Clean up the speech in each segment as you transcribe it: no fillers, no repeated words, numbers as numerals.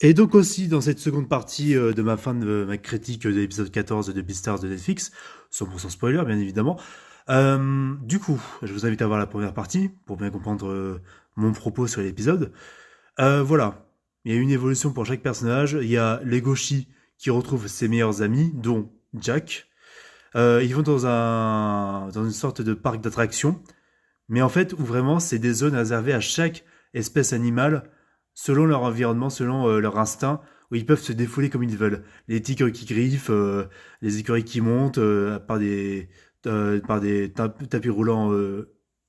Et donc aussi, dans cette seconde partie de ma fin de ma critique de l'épisode 14 de Beastars de Netflix, 100% spoiler bien évidemment, du coup, je vous invite à voir la première partie pour bien comprendre mon propos sur l'épisode. Voilà, il y a une évolution pour chaque personnage. Il y a Legoshi qui retrouve ses meilleurs amis, dont Jack. Ils vont dans une sorte de parc d'attractions, mais en fait, où vraiment c'est des zones réservées à chaque espèce animale, selon leur environnement, selon leur instinct, où ils peuvent se défouler comme ils veulent. Les tigres qui griffent, les écureuils qui montent par des tapis roulants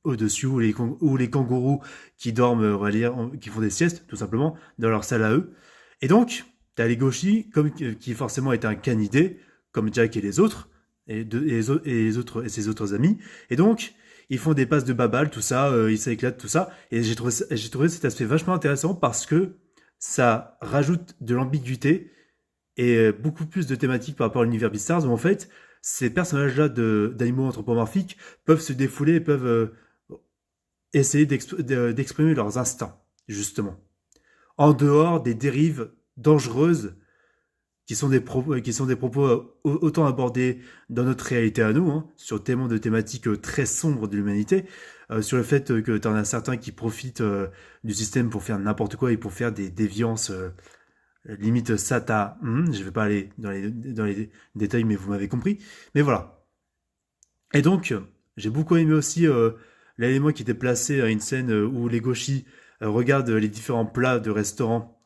au-dessus, ou les kangourous qui dorment, on va dire, qui font des siestes, tout simplement, dans leur salle à eux. Et donc, t'as les Goshi, qui forcément est un canidé, comme Jack et les autres, et ses autres amis. Et donc, ils font des passes de babal, tout ça, ils s'éclatent, tout ça. Et j'ai trouvé cet aspect vachement intéressant parce que ça rajoute de l'ambiguïté et beaucoup plus de thématiques par rapport à l'univers Beastars où en fait, ces personnages-là d'animaux anthropomorphiques peuvent se défouler et peuvent essayer d'exprimer leurs instincts, justement. En dehors des dérives dangereuses qui sont des propos autant abordés dans notre réalité à nous, hein, sur tellement de thématiques très sombres de l'humanité, sur le fait que tu en as certains qui profitent du système pour faire n'importe quoi et pour faire des déviances limite sata. Je vais pas aller dans les détails, mais vous m'avez compris. Mais voilà. Et donc, j'ai beaucoup aimé aussi l'élément qui était placé à une scène où les gauchis regardent les différents plats de restaurants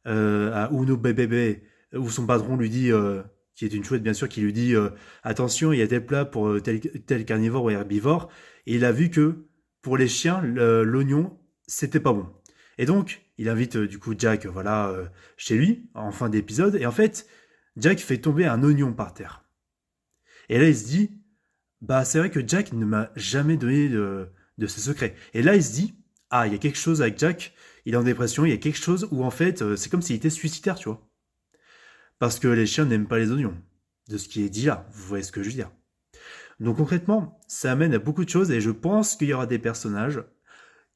à Uno Bebebe, où son patron lui dit, qui est une chouette bien sûr, qui lui dit attention, il y a tel plat pour tel carnivore ou herbivore, et il a vu que pour les chiens, l'oignon, c'était pas bon. Et donc, il invite du coup Jack, voilà, chez lui, en fin d'épisode, et en fait, Jack fait tomber un oignon par terre. Et là, il se dit, bah c'est vrai que Jack ne m'a jamais donné de ses secrets. Et là, il se dit, ah, il y a quelque chose avec Jack, il est en dépression, il y a quelque chose où en fait, c'est comme s'il était suicidaire, tu vois. Parce que les chiens n'aiment pas les oignons. De ce qui est dit là, vous voyez ce que je veux dire. Donc concrètement, ça amène à beaucoup de choses et je pense qu'il y aura des personnages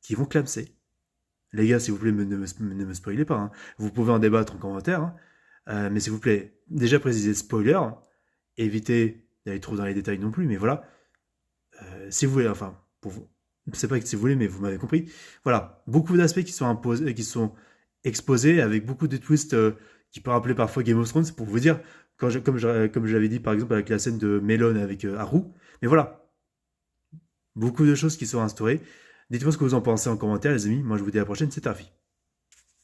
qui vont clamser. Les gars, s'il vous plaît, ne me spoilez pas. Hein. Vous pouvez en débattre en commentaire. Hein. Mais s'il vous plaît, déjà précisez spoiler. Évitez d'aller trop dans les détails non plus. Mais voilà, si vous voulez, enfin, pour vous, c'est pas que si vous voulez, mais vous m'avez compris. Voilà, beaucoup d'aspects qui sont imposés, qui sont exposés avec beaucoup de twists qui peuvent rappeler parfois Game of Thrones. C'est pour vous dire, comme je l'avais dit par exemple avec la scène de Melon avec Haru. Mais voilà, beaucoup de choses qui sont instaurées. Dites-moi ce que vous en pensez en commentaire, les amis. Moi, je vous dis à la prochaine. C'est Tarfi.